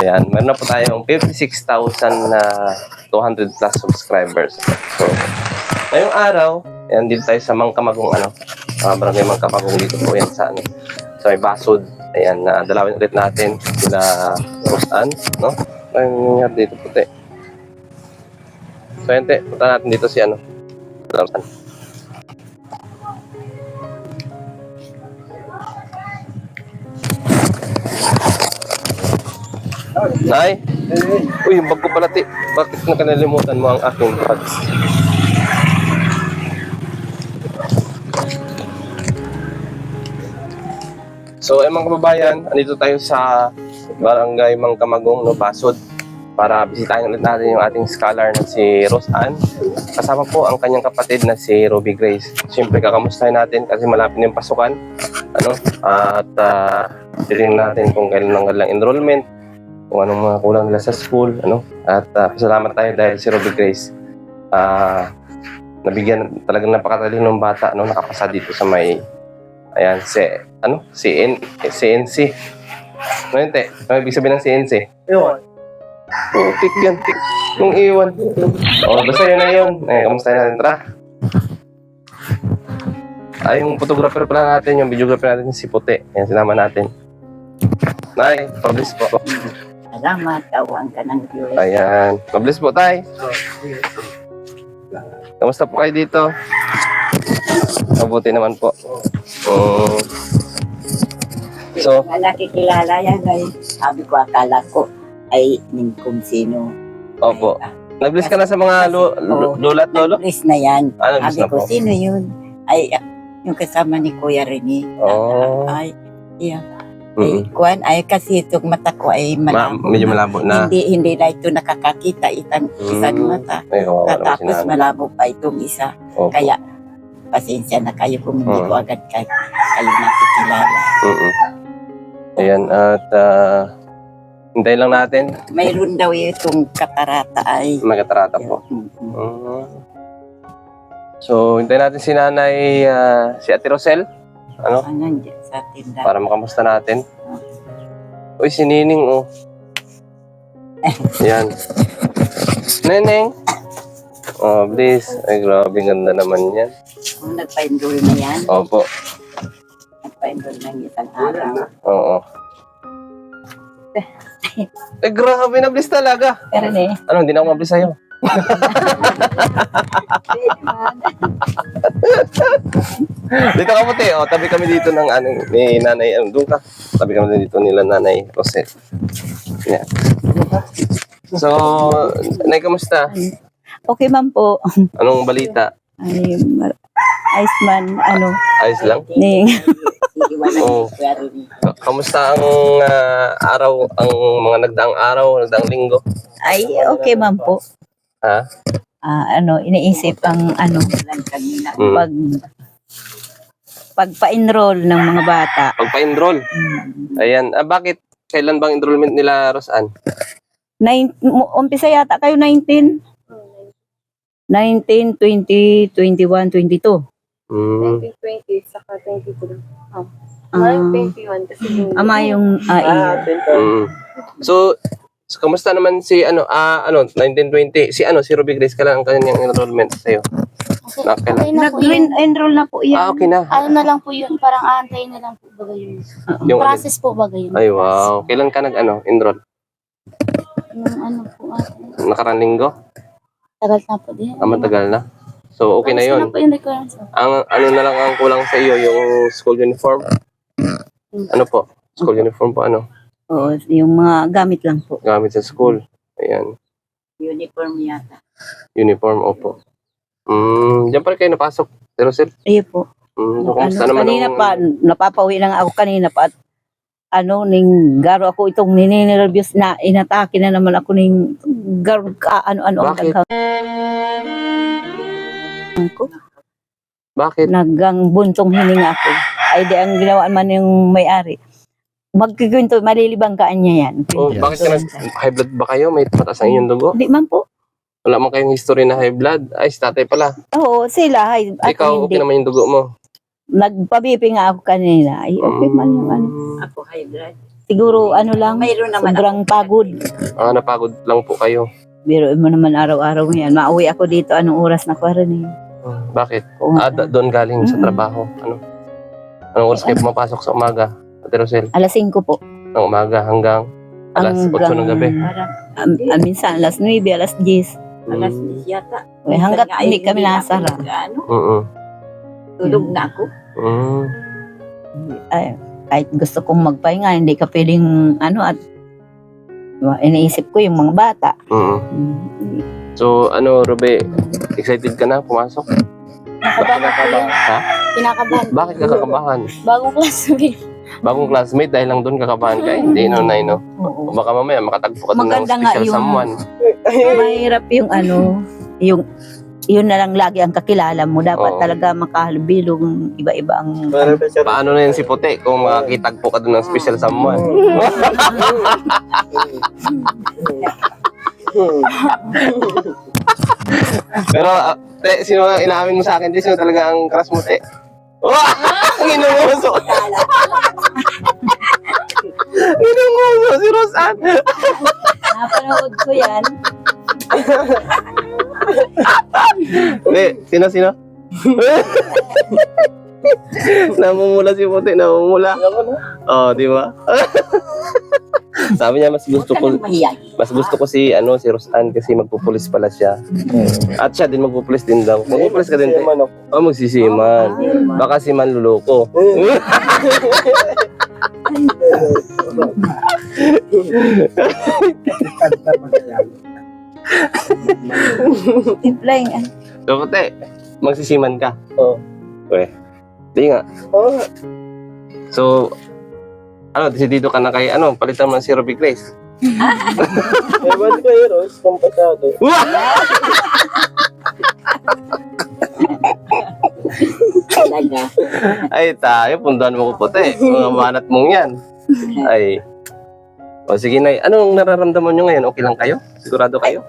Ayan, meron na po tayong 56,200 plus subscribers. So, ngayong araw, ayan, dito tayo sa Mangkamagong, barangay Mangkamagong dito po yan sa, sa may Basud. Ayan, dalawin ulit natin sila Rosan, no? Ay, nangyari dito puti. So, yun, punta natin dito si, Rosan. Nay? Uy, yung bag ko pala, bakit nakanalimutan mo ang aking bags? So, mga kababayan, andito tayo sa barangay Mangkamagong, no, Basud, para bisitahin ulit natin yung ating scholar na si Rosan. Kasama po ang kanyang kapatid na si Ruby Grace. Siyempre, kakamustahin natin kasi malapit na yung pasukan. At titingnan natin kung kailan ang enrollment, kung anong mga kulang nila sa school, At salamat tayo dahil si Ruby Grace nabigyan talagang napakatalinong bata, nakapasa dito sa may CNC. Ano yun, te? Ano ibig sabihin ng CNC? Iwan. Oh, tik yan, tik. Nung iwan. Basta yun na yun. Kamusta natin, tara. Yung photographer pala natin, yung videographer natin, si Puti. Ayan, sinama natin. Nay, publish po. Salamat, tawang ka ng Diyos. Ayan, publish po, tay. Kamusta po kayo dito? Mabuti naman po. So, Nakikilala yan ay sabi ko akala ko ay kung sino. opo. Nag-bless ka na sa mga lola at lolo? Nag-bless na yan. Ah, nag-bless Sabi na ko, po. sino yun? Ay, yung kasama ni Kuya Rene. Oh. Ay, yeah. Ay, kuwan, ay kasi itong mata ko ay malabo. Medyo malabo na. Hindi na ito nakakakita isang mata. Ay, oo, Tapos malabo pa itong isa. Opo. Kaya, pasensya na kayo kung hindi Mm. ko agad kayo nakikilala. Ayan, at hintayin lang natin. Mayroon daw itong katarata ay. May katarata po. Mm. So, hintayin natin si nanay, si Ate Rosel. Nandiyan sa tindahan. Para makamusta natin. Uy, si Nining, oh. Ayan. Neneng. Oh, please. Ay, grabe, ganda naman yan. Kung nagpa-enroll na yan, Opo. nagpa-enroll ng isang araw. Oo. Grabe, na-bless talaga. Pero Hindi na ako ma-bless sa'yo. Dito ka puti, tabi kami dito ng ni nanay, doon ka. Tabi kami dito nila nanay Rosel. Yan. So, nay, kamusta? Okay man po. Anong balita? Ay, ayos man, Ayos lang? ning. Oo. Kamusta ang araw, ang mga nagdaang araw, nagdaang linggo? Ay, okay man po. Ha? Iniisip ang pagpa-enroll ng mga bata. Pagpa-enroll? Ayan. Bakit? Kailan bang enrollment nila, Rosan? Umpisa yata kayo 19, 20, 21, 22. 2020 saka 22. Maring 21 kasi yung Yung So, kamusta naman si 1920 si Ruby Grace, kailan ang kanyang enrollment sa'yo? okay na po yun. Nag-enroll na po yan. Okay na. Ano na lang po yun, parang aantayin na lang po baga yun. Yung Process po baga yun. Ay, wow. Kailan ka enroll? Yung po Nakarang linggo? tagal na po din. Matagal na. So, okay na Tapos yun. na po yung requirements. Ang na lang ang kulang sa iyo, yung school uniform. Ano po? School uniform po, Oo, yung mga gamit lang po. gamit sa school. Ayan. Uniform yata. Uniform, opo. Diyan pa rin kayo napasok, Rosel. Iyo po. So, kumusta naman Kanina pa, napapauwi lang ako kanina pa at garo ako itong ninervyos na inatake na naman ako ning garo ang Bakit? daghang ko. Bakit? Nagang buntong hininga ako. Ay di ang ginawa man yung may-ari. Magkikwento, malilibang kaan niya yan. Bakit ka high blood ba kayo? May patas ang inyong dugo? Hindi man po. Wala man kayong history na high blood? Ay, si tatay pala. Oo, sila. Ay, at Ikaw, okay hindi. naman yung dugo mo? Nagpabipi nga ako kanina. Ay, okay man yung Mm. Ako high blood. Siguro ano lang, sobrang pagod. Napagod lang po kayo. Pero mo naman araw-araw yan. Mauwi ako dito, anong oras na ko rin eh. Bakit? Oo nga. Doon galing sa Mm-mm. trabaho. Anong oras kayo pumapasok sa umaga? Ate Rosel, Alas 5 po. ng umaga hanggang alas 8 ng gabi. Minsan alas 9, alas 10. Alas Mm. 10 yata. Hanggat hindi kami nasara. Mm-mm. Tulog na ako. Mm. Ay, kahit gusto kong magpahinga, hindi ka pwedeng at iniisip ko yung mga bata. Mm. So, Ruby, excited ka na pumasok? Nakabahan. Ha? Kinakabahan. Bakit ka kakabahan? Bagong classmate. Bagong classmate dahil lang doon kakabahan ka? Hindi, no? Oo. Baka mamaya makatagpo ka doon ng Maganda nga special yung- someone. Mahirap yung yun na lang lagi ang kakilala mo. Dapat Oo. talaga makahalbilong iba-iba ang... Paano na yan si Puti kung makakitagpo ka doon ng special someone? Pero, sino ang inaamin mo sa akin? Sino talaga ang crush mo, te? Wah! Ginunguso! Ginunguso si Rosan! Napanood ko yan. Hindi, sino? Namumula si Puti, namumula. Di ba? Sabi niya mas gusto ko si si Rosan kasi magpupulis pala siya. At siya din magpupulis din daw. Magpupulis ka din. Magsisiman. Baka si manluloko. Implying, So, Puti, magsisiman ka. Oo. Di nga. Oo. So, decidido ka na kay palitan mo si Ruby Grace. Ewan ko yun, Ros, kung pasado. Talaga. Ay, tayo, punduan mo ko Puti. Mga manat mong yan. Ay. O, sige, Nay. Anong nararamdaman nyo ngayon? Okay lang kayo? Sigurado kayo?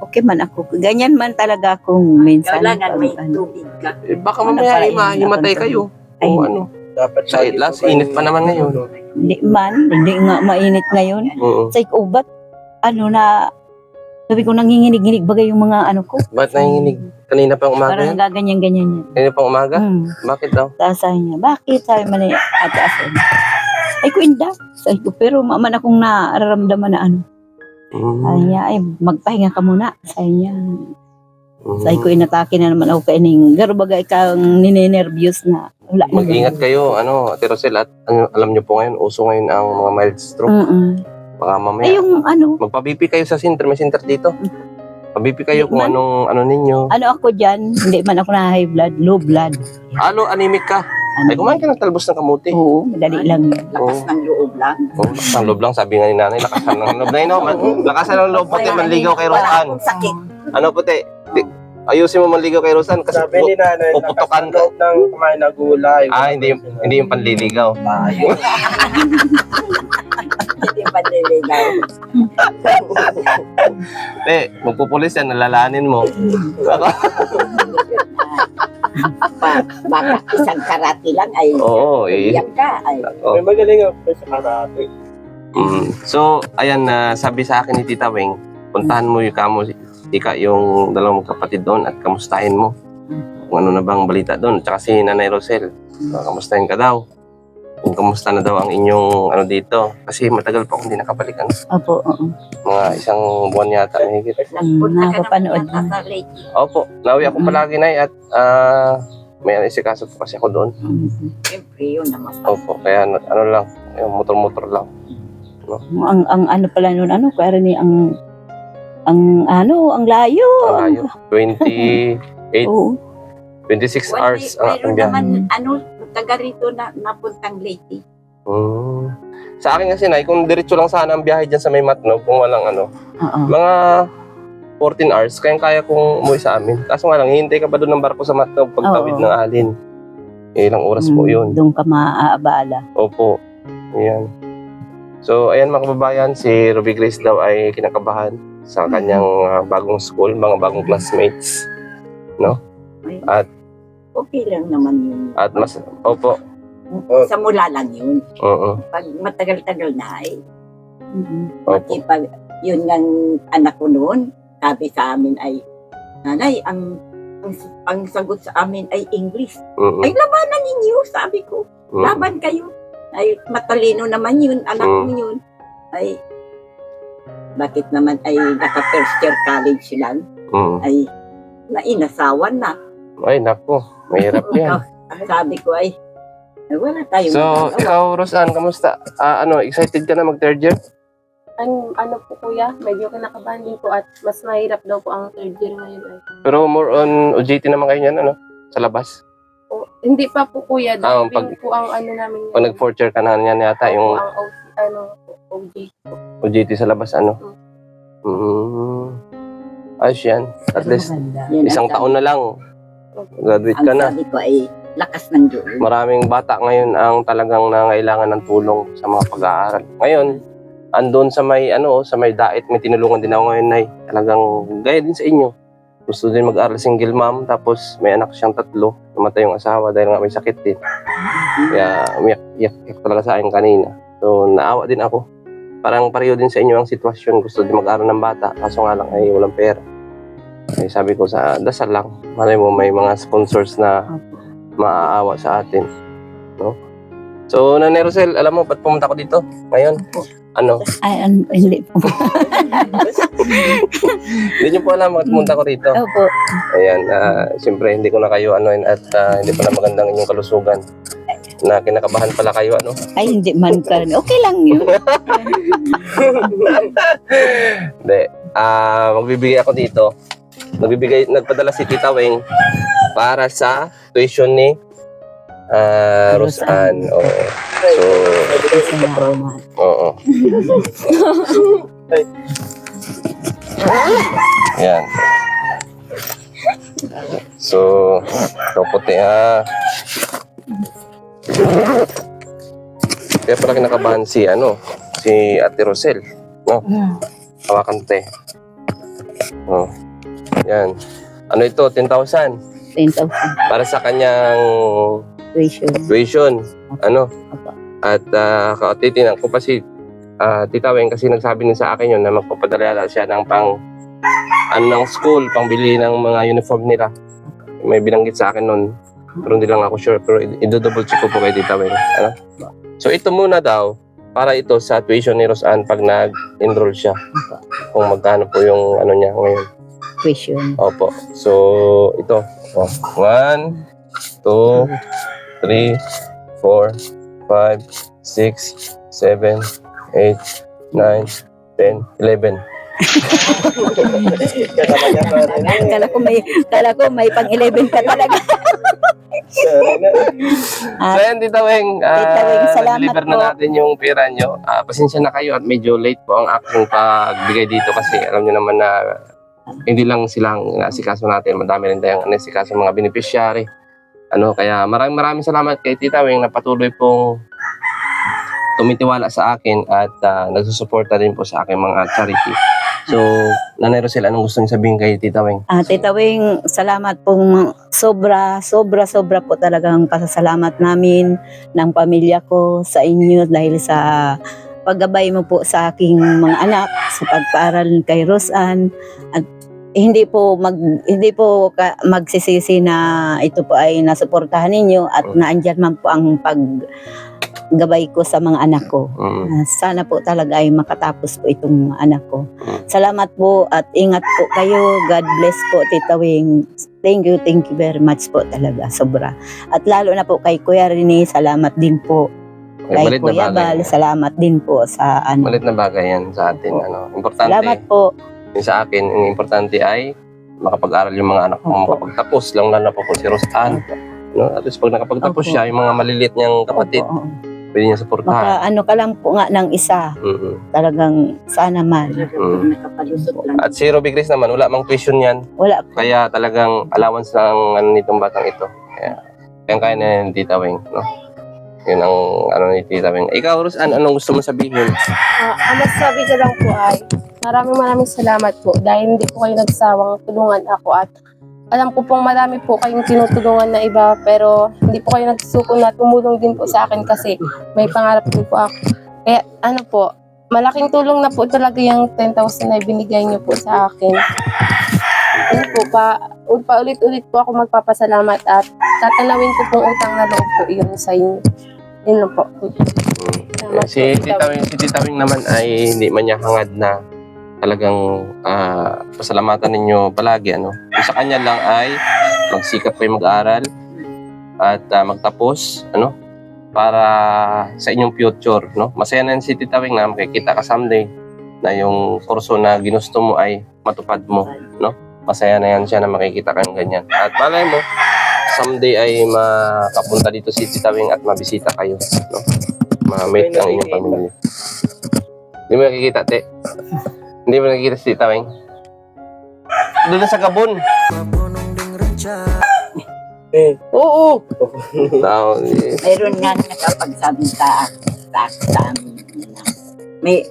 okay man ako. Ganyan man talaga akong minsan. Kailangan may Ano. tubig ka. Baka mamaya himatay kayo. Ay, O ano. Dapat Sa last, init pa naman ngayon. hindi nga mainit ngayon. Oo. Say ko, ba't sabi ko nanginginig-nginig bagay yung mga ko. Ba't nanginginig? Kanina pang umaga Parang yan? gaganyan-ganyan yan. Kanina pang umaga? Hmm. Bakit daw? Tapos sabi niya, bakit? Sabi man ni Ate Asen. Ay ko, inda. Sabi ko, pero man akong nararamdaman na Sabi niya, ay magpahinga ka muna. Sabi niya. Sabi ko, inatake na naman ako kaining. Garo bagay kang ninenervyos na. Wala na. Mag-ingat kayo, Ate Rosel, at alam nyo po ngayon, uso ngayon ang mga mild stroke. Baka mamaya. Ay yung Magpa-BP kayo sa center, may center dito. Pa-BP kayo kung Man. anong ninyo. ako dyan, hindi man ako na high blood, low blood. Anemic ka. Ay, kumain ka ng talbos ng kamuti. Oo, madali lang yan. Lakas ng loob lang. Lakasan ng loob lang, sabi nga ni nanay, lakasan ng loob na lakasan ng loob, Puti, manligaw kay Rosan. Sakit. Puti, ayusin mo manligaw kay Rosan kasi Sabi ni nanay, puputukan lakas ng loob ng kumain na gulay. hindi yung panliligaw. Tayo. Hindi pa niligaw. Magpupulis yan, nalalanin mo. Baka isang karate lang ay Oo, iyak ka. Ay, Oh. May magaling ako sa karate. So, ayan na sabi sa akin ni Tita Weng, puntahan mo yung dalawang magkapatid doon at kamustahin mo. Kung ano na bang balita doon. Tsaka si Nanay Rosel, kamustahin ka daw. Kung kamusta na daw ang inyong dito. Kasi matagal pa akong hindi nakabalik. Opo, oo. Mga isang buwan yata. Mahigit. Nakapanood na. Opo, nauwi ako palagi na at may isikaso po kasi ako doon. Siyempre yun naman. Opo, kaya lang, yung motor-motor lang. Ang pala nun, kaya rin ang layo. Malayo. 28, Oo. 26 hours ang aking biyahe. naman, taga rito na napuntang Leyte. Sa akin kasi, Nay, kung diretso lang sana ang biyahe dyan sa may Matno, kung walang Oo. mga 14 hours, kaya kung umuwi sa amin. Kaso nga lang, hihintay ka pa doon ng barko sa Matno pagtawid Oo. ng alin. Ilang oras po yun. Doon ka maaabala. Opo. Ayan. So, ayan mga kababayan, si Ruby Grace daw ay kinakabahan sa kanyang bagong school, mga bagong classmates. Okay lang naman yun. At Sa mula lang yun. Oo. Pag matagal-tagal na ay, Opo. makipag, yun ngang anak ko noon, sabi sa amin ay, nanay, ang sagot sa amin ay English. Mm-mm. Ay, labanan ninyo, sabi ko. Mm-mm. Laban kayo. Ay, matalino naman yun, anak ko yun. Ay, bakit naman ay naka-first year college lang? Mm. Ay, nainasawan na. Ay, nako. Mahirap yan. Sabi ko ay wala tayong So, magagawa. ikaw, Rosan, kamusta? Excited ka na mag-third year? Ano po kuya, medyo kinakabahan din po at mas mahirap daw po ang third year ngayon ay. Pero more on OJT naman kayo niyan, sa labas. O, hindi pa po kuya, Ah, driving po ang ano namin Pag nag-fourth year ka na yan yata, yung ang OG po. OJT sa labas, Ayos yan. At least, Yun ang isang sabi- taon na lang. Graduate Ang ka na. sabi ko ay lakas ng Diyos. Maraming bata ngayon ang talagang nangailangan ng tulong sa mga pag-aaral. Ngayon, andun sa may sa may dait, may tinulungan din ako ngayon, Nay. Talagang gaya din sa inyo. Gusto din mag-aral, single mom, tapos may anak siyang 3. Namatay yung asawa dahil nga may sakit din. Kaya umiyak talaga sa akin kanina. So, naawa din ako. Parang pareho din sa inyo ang sitwasyon. Gusto din mag-aral ng bata, kaso nga lang ay walang pera. Ay, sabi ko sa dasal lang, malay mo may mga sponsors na maaawa sa atin. No? So, Nanay Rosel, alam mo, ba't pumunta ko dito ngayon? Hindi po. Hindi niyo po alam bakit pumunta ko rito. Opo. Ayan, siyempre hindi ko na kayo at hindi pala magandang inyong kalusugan. Na kinakabahan pala kayo, Ay, hindi man ka rin. Okay lang yun. Hindi. Magbibigay ako dito. Nagpadala si Tita Weng para sa tuition ni Rosan. Oo. So, Salamat. oo. Yan. So, ito puti Kaya pala kinakabahan si Ate Rosel. No? Hawakan te. Oh. Yan. Ano ito? 10,000. 10,000 Para sa kanyang tuition. tuition. Opo. At titinan ko pa si Tita Weng kasi nagsabi niya sa akin yun na magpapadala siya ng ng school, pangbili ng mga uniform nila. May binanggit sa akin nun. Pero hindi lang ako sure. Pero i-double check ko po kay Tita Weng. So ito muna daw, para ito sa tuition ni Rosan pag nag-enroll siya. Kung magkano po yung niya ngayon. Tuition. Opo. So, ito. 1, 2, 3, 4, 5, 6, 7, 8, 9, 10, 11. Kala ko may pang-11 ka talaga. So yan, Tita Weng, Tita Weng, salamat deliver na po. natin yung pera nyo. Pasensya na kayo at medyo late po ang aking pagbigay dito kasi alam nyo naman na hindi lang silang nasikaso natin. Madami rin tayong nasikaso mga beneficiary. Kaya maraming salamat kay Tita Weng na patuloy pong tumitiwala sa akin at nagsusuporta din po sa aking mga charity. So, Nanay Rosel, anong gusto niyo sabihin kay Tita Weng? Tita Weng, salamat pong sobra po talagang pasasalamat namin ng pamilya ko sa inyo dahil sa paggabay mo po sa aking mga anak sa pagpaaral kay Rosan at hindi po magsisisi na ito po ay nasuportahan ninyo at naandyan man po ang paggabay ko sa mga anak ko. Sana po talaga ay makatapos po itong anak ko. Salamat po at ingat po kayo. God bless po, Tita Weng. Thank you very much po talaga, sobra. At lalo na po kay Kuya Rene, salamat din po. Kay Malit na Kuya bagay. Bal, salamat din po sa Malit na bagay yan sa atin. Importante. Salamat po. Yung sa akin, ang importante ay makapag-aral yung mga anak mo, Opo. makapagtapos lang na po si Rosan. At least pag nakapagtapos Opo. siya, yung mga maliliit niyang kapatid, Opo. pwede niya suportahan. Ka lang po nga ng isa. Talagang sana man. Nakapalusot lang. At si Ruby Grace naman, wala mang tuition yan. Wala po. Kaya talagang allowance ng nitong batang ito. Kaya na yung Tita Weng. Yun ang ni Tita Weng. Ikaw, Rosan, anong gusto mo sabihin? Ang masasabi ko lang po ay maraming salamat po dahil hindi po kayo nagsawang tulungan ako at alam ko pong marami po kayong tinutulungan na iba, pero hindi po kayo nagsusuko na tumulong din po sa akin kasi may pangarap din po ako. Kaya ano po, malaking tulong na po talaga yung 10,000 na binigay niyo po sa akin. Ano po, paulit-ulit po ako magpapasalamat at tatanawin ko pong utang na loob po yun sa inyo. Yun lang po. Salamat Si po, Tita Wing naman ay hindi man niya hangad na talagang pasalamatan ninyo palagi. Yung sa kanya lang ay magsikap kayo mag-aral at magtapos para sa inyong future. Masaya na si Tita Wing na makikita ka someday na yung kurso na ginusto mo ay matupad mo. Masaya na yan siya na makikita ka ng ganyan. At malay mo, someday ay makapunta dito si Tita Wing at mabisita kayo. Ma-meet ang inyong pamilya. Hindi mo nakikita, te? Hindi mo nakikita si Tita Wing? Doon na sa Gabon. Oo. Mayroon nga nakapagsabi sa amin na may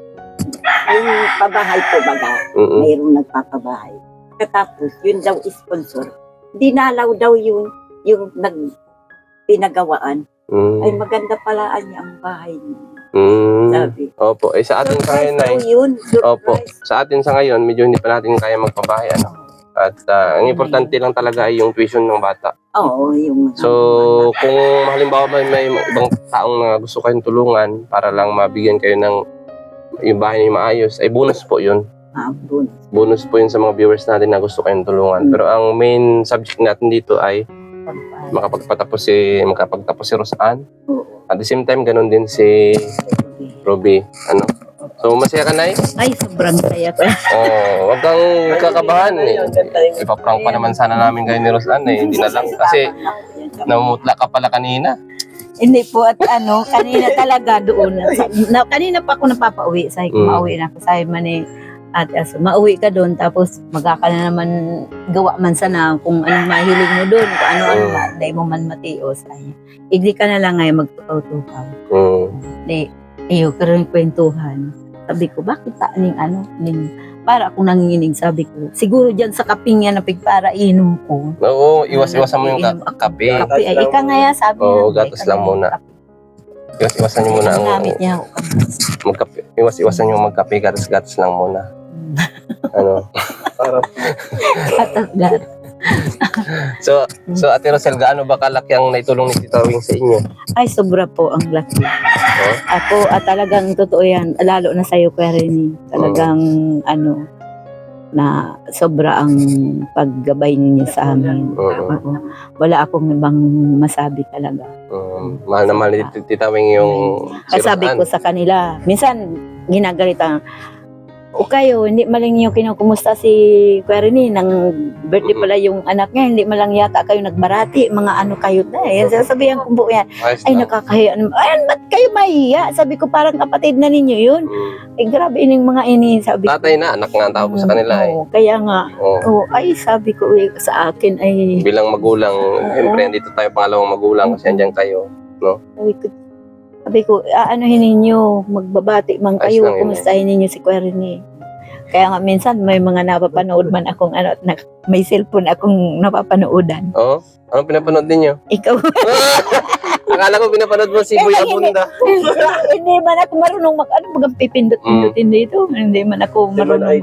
yung pabahay po baga, mayroong nagpapabahay. Katapos, yun daw sponsor. Dinalaw daw yun, yung pinagawaan. Ay maganda pala niya ang bahay niya. Sabi. Opo, sa atin sa ngayon ay opo, sa atin sa ngayon medyo hindi pa natin kaya magpabahay At ang importante lang talaga ay yung tuition ng bata. Oo, yung So, kung halimbawa may ibang taong na gusto kayong tulungan para lang mabigyan kayo ng yung bahay niyo maayos, ay bonus po 'yun. bonus. Bonus po 'yun sa mga viewers natin na gusto kayong tulungan. Pero ang main subject natin dito ay makapagtapos si Rosanne. At the same time, ganun din si Ruby. So, masaya ka, Nay? Ay, sobrang saya ko. Wag kang kakabahan. Ipaprank pa naman sana namin kayo ni Rosanne. Hindi na lang. Kasi namumutla ka pala kanina. Hindi po at kanina talaga doon. Kanina pa ako napapauwi. Sabi ko, mauwi na ako. Sabi man Ate Aso, mauwi ka doon. Tapos magkaka na naman gawa man sana kung anong mahilig mo doon. Kung ano-ano ba. Dahil mo man matios. Igdi ka na lang ngayon magtukaw-tukaw. Iyo, karoon kwentuhan. Sabi ko, bakit ning para akong nanginginig, sabi ko. Siguro dyan sa kaping yan na para inom ko. Oo, iwas-iwasan mo yung kape. Kape, ay ika nga yan, sabi Oo, gatas lang muna. Iwas-iwasan nyo muna ang Gamit niya ako. magkape. Iwas-iwasan yung magkape, gatas-gatas lang muna. Gatas. So Ate Rosel, gaano ba kalaki ang naitulong ni Tita Wing sa inyo? Ay, sobra po ang laki. Ako, talagang totoo yan. Lalo na sa'yo, Kuya Rene. Talagang, na sobra ang paggabay ninyo sa amin. Oo. Wala akong ibang masabi talaga. Mahal na mahal ni Tita Wing yung Kasabi ko sa kanila, minsan, ginagalitan, o kayo, hindi malang yung kinukumusta si Kuya Rene, nang birthday pala yung anak niya, hindi malang yata kayo nagbarati, mga kayo na. Yan, sasabihan ko po yan, ay nakakahiya. Ay, ba't kayo mahiya? Sabi ko, parang kapatid na ninyo yun. Grabe ining mga ini, sabi ko. Tatay na, anak nga ang tawag ko sa kanila Kaya nga, ay sabi ko sa akin ay... Bilang magulang, siyempre, dito tayo pangalawang magulang kasi andyan kayo. Sabi ko, aanuhin ninyo, magbabati man kayo, kumustahin ninyo si Kuya Rene. Kaya nga minsan may mga napapanood man akong may cellphone akong napapanoodan. Anong pinapanood ninyo? Ikaw. Akala ko pinapanood mo si Boy Abunda. Hindi man ako marunong pipindot-pindutin dito. Hindi man ako marunong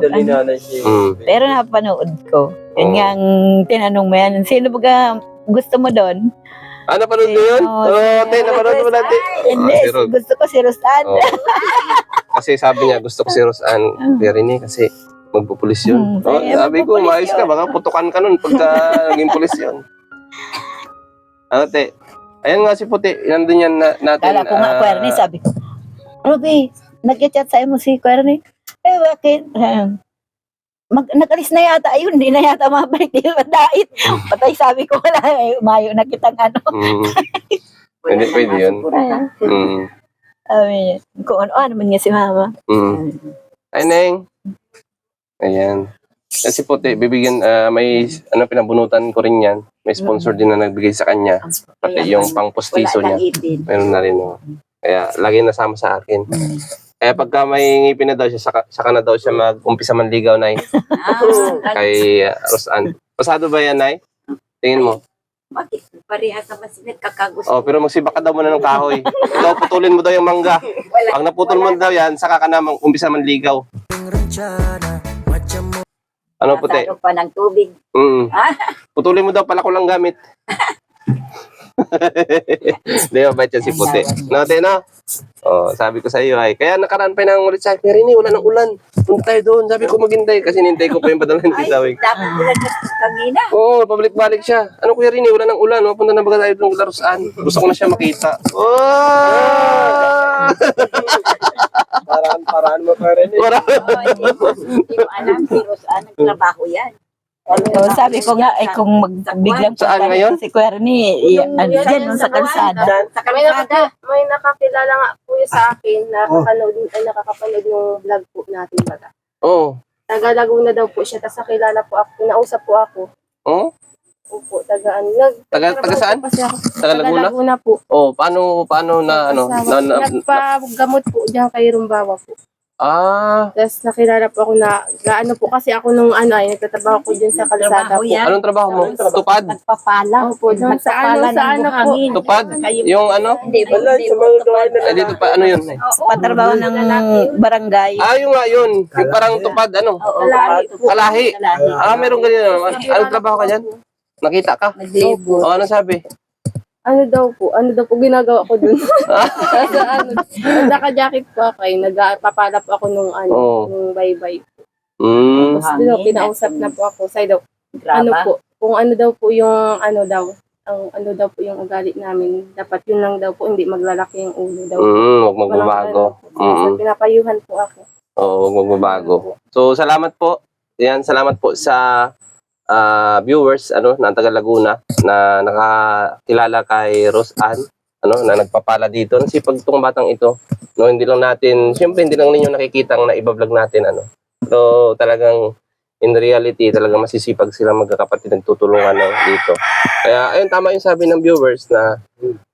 Pero napanood ko. Yan nga ang tinanong mo yan. Sino ba gusto mo doon? Napanood mo yun? Napanood mo natin. Hindi, gusto ko si Rosanne. Kasi sabi niya, gusto ko si Rosanne Rene kasi magpupulis yun. Sabi ko, maayos ka, baka putukan ka nun pagka naging pulis yun. Te? Ayan nga si Puti, nandun yan natin. Kala ko nga, Kuya Rene, sabi ko, Ruby, nag-chat sa mo si Kuya Rene. Bakit? Nag-alis na yata, ayun, hindi na yata mabalik, di ba dait? Patay, sabi ko, wala, umayo na kitang Hindi pwede yun. Kung ano man nga si Mama. Ay, Neng. Ayan. Kasi Puti, bibigyan, may pinabunutan ko rin yan. May sponsor din na nagbigay sa kanya. Pati yung pang postiso niya. Meron na rin. Kaya, lagi nasama sa akin. Kaya pagka may ngipin na daw siya, saka na daw siya mag-umpisa manligaw, Nay. Kay Rosan. Pasado ba yan, Nay? Tingin mo. Bakit? Parehas naman sila kakagusto. Oh, pero magsibak ka daw muna ng kahoy. Ikaw, putulin mo daw yung mangga. Pag naputol mo daw yan, saka ka na umpisa manligaw. Ano puti? Nasaro pa ng tubig. Putulin mo daw pala ko lang gamit. Di ba ba si puti? No, di no? Oh, sabi ko sa iyo ay, kaya nakaraan pa ng ulit sa akin, Rini, wala ng ulan. Punta tayo doon. Sabi ko maghintay kasi nintay ko pa yung padala ng Ay, Titawing. dapat sila kagina. Oo, pabalik-balik siya. Ano kuya Rini, wala ng ulan. Oh. Punta na ba tayo doon Larusan? Gusto ko na siya makita. Oh! Paraan mo pa rin eh. Wala. Hindi mo alam, si Rosan, nagtrabaho yan. So, sabi ko nga, ay kung biglang Saan papalit ngayon? si Kuya Ernie, dyan sa kalsada. Sa kalsada. May nakakilala nga po yun sa akin, nakakapanood yung vlog po natin baga. Oo. Taga Laguna daw po siya, tapos nakilala po ako, nausap po ako. Oh? Opo, taga Taga saan? Taga Taga Laguna? Laguna po. Oh, paano na ano? Nagpagamot po diyan kay Rumbawa po. Tapos nakilala po ako na, gaano po kasi ako nung ay nagtatrabaho ko diyan sa kalsada po. Anong trabaho mo? Tupad? Nagpapala. Opo, doon sa ano po. Tupad? Yung ano? Hindi po. Wala, sa mga gawain na Eh, dito pa, ano yun? Eh? Patrabaho ng barangay. Yung nga yun. Yung parang tupad, ano? Kalahi po. Kalahi. Meron ganyan naman. Anong trabaho ka dyan? Nakita ka? Naglibot. Ano sabi? Ano daw po ginagawa ko dun. Sa naka-jacket po ako nagpapala po ako nung nung bye-bye. Tapos doon, kinausap na po ako. Say daw, kung ano daw po yung yung ugali namin, dapat yun lang daw po, hindi maglalaki yung ulo daw. Huwag magbabago. So, pinapayuhan po ako. Oo, huwag magbabago. So, salamat po. Yan, salamat po sa viewers ng taga Laguna na nakakilala kay Rosan, na nagpapala dito. Sipag tong batang ito. No, hindi lang ninyo nakikita na iba-vlog natin Pero talagang in reality, talagang masisipag sila magkakapatid nagtutulungan dito. Kaya ayun, tama yung sabi ng viewers na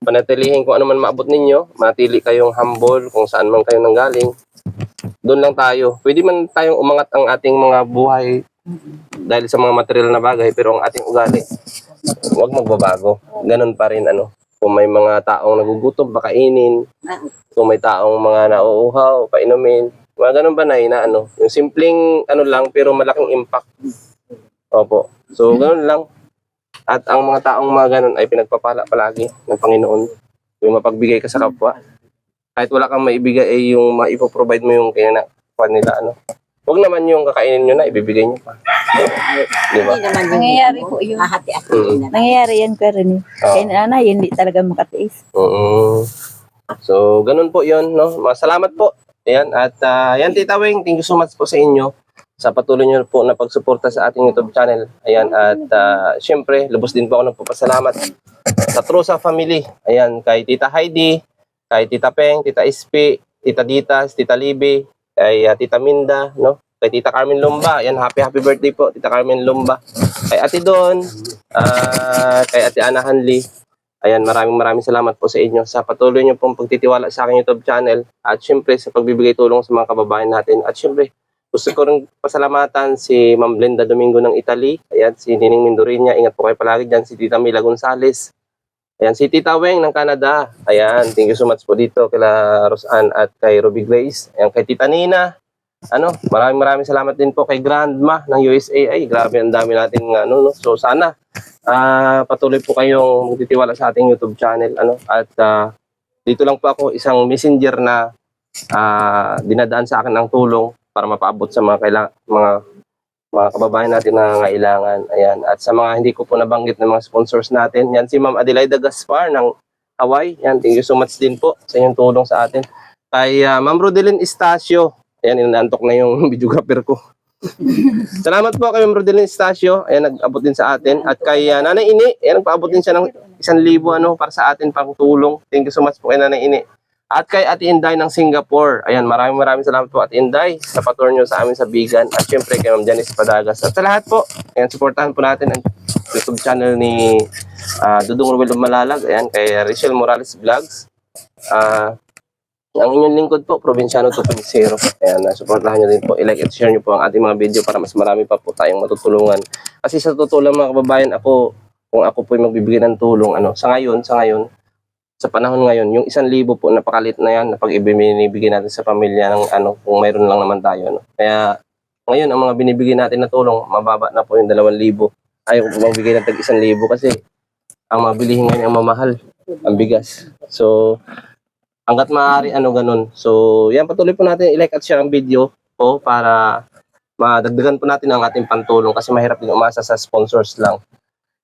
panatilihin kung ano man maabot ninyo, manatili kayong humble kung saan man kayo nanggaling. Doon lang tayo. Pwede man tayong umangat ang ating mga buhay dahil sa mga material na bagay, pero ang ating ugali, huwag magbabago. Ganun pa rin, Kung may mga taong nagugutom, pakainin. Kung may taong mga nauuhaw, painumin. Mga ganun ba na yung simpleng lang, pero malaking impact. Opo. So, ganun lang. At ang mga taong mga ganun ay pinagpapala palagi ng Panginoon. Yung mapagbigay ka sa kapwa. Kahit wala kang maibigay, ay yung maipoprovide mo yung kinakakuha nila, Huwag naman yung kakainin nyo na, ibibigay nyo pa. Di ba? Hindi naman yung Nangyayari po yun. hahati-hatiin na. Nangyayari yan, Kuya Ernie. Kaya nanay, hindi talaga makatiis. So, ganun po yun, no? Salamat po. Ayan, at yan, Tita Weng, thank you so much po sa inyo sa patuloy nyo po na pagsuporta sa ating YouTube channel. Ayan, at syempre, lubos din po ako nagpapasalamat sa Trusa family. Ayan, kay Tita Heidi, kay Tita Peng, Tita Ispi, Tita Ditas, Tita Libby, kay Tita Minda, kay Tita Carmen Lumba. Ayan, happy birthday po, Tita Carmen Lumba. Kay Ate Don, kay Ate Ana Hanli. Ayan, maraming salamat po sa inyo sa patuloy niyo pong pagtitiwala sa aking YouTube channel at syempre sa pagbibigay tulong sa mga kababayan natin. At syempre, gusto ko rin pasalamatan si Ma'am Blenda Domingo ng Italy. Ayan, si Nining Mindorinya. Ingat po kayo palagi dyan. Si Tita Mila Gonzales. Ayan, si Tita Weng ng Canada. Ayan, thank you so much po dito kila Rosan at kay Ruby Grace. Ayan, kay Tita Nina. Maraming salamat din po kay Grandma ng USA. Ay, grabe, ang dami nating So sana patuloy po kayong magtitiwala sa ating YouTube channel. At dito lang po ako, isang messenger na dinadaan sa akin ang tulong para mapaabot sa mga kababayan natin na nangailangan. Ayan. At sa mga hindi ko po nabanggit ng mga sponsors natin, yan si Ma'am Adelaida Gaspar ng Hawaii. Yan, thank you so much din po sa inyong tulong sa atin. Kay Ma'am Rodelyn Estacio. Ayan, inaantok na yung videographer ko. Salamat po kay Ma'am Rodelyn Estacio. Ayan, nag-abot din sa atin. At kay Nanay Ini, ayan, nagpaabot din siya ng 1,000 para sa atin pang tulong. Thank you so much po kay Nanay Ini. At kay Ate Inday ng Singapore. Ayan, maraming salamat po Ate Inday sa patuloy nyo sa amin sa Bigan. At syempre kay Ma'am Janice Padagas. At sa lahat po, ayan, supportahan po natin ang YouTube channel ni Dudong Ruel Malalag. Ayan, kay Rachel Morales Vlogs. Ang inyong lingkod po, Probinsyano 2.0. Ayan, supportahan nyo din po. I-like at share nyo po ang ating mga video para mas marami pa po tayong matutulungan. Kasi sa totoo lang mga kababayan, kung ako po yung magbibigay ng tulong, sa ngayon, sa panahon ngayon, yung 1,000 po, napakalit na yan, na pag ibinibigay natin sa pamilya ng kung mayroon lang naman tayo. Kaya, ngayon, ang mga binibigay natin na tulong, mababa na po yung 2,000. Ayaw ko po magbigay ng tag 1,000 kasi ang mabilihin ngayon ang mamahal, ang bigas. So, hanggat maaari, ganun. So, yan, patuloy po natin i-like at share ang video po para madagdagan po natin ang ating pantulong kasi mahirap din umasa sa sponsors lang.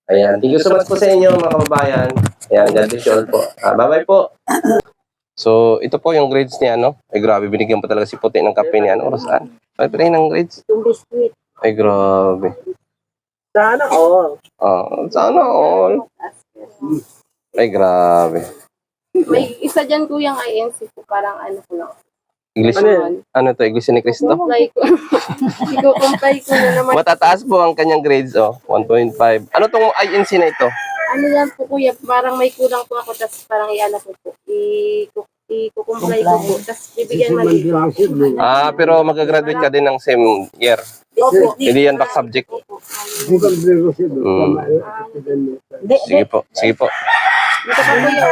Ayan. Thank you so much po sa inyo, mga kababayan. Ayan, God bless you all po. Bye-bye po. So, ito po yung grades niya, Ay, grabe, binigyan po talaga si Puti ng kape niya, Rosan. Ay, pa rin ang grades. Yung biscuit. Ay, grabe. Sana all. Sana all. Ay, grabe. May isa dyan kuyang INC po, parang ko lang. English, Ano to? English ni Cristo? Comply ko. I-comply ko na naman. Matataas po ang kanyang grades, 1.5. Ano tong INC na ito? Ano yan po kuya, parang may kulang po ako, tapos parang ko po. I-comply ko po, tapos bibigyan mali. Pero mag-graduate ka din ng same year. Opo. Hindi yan back subject. Sige po. Dito pa kuya.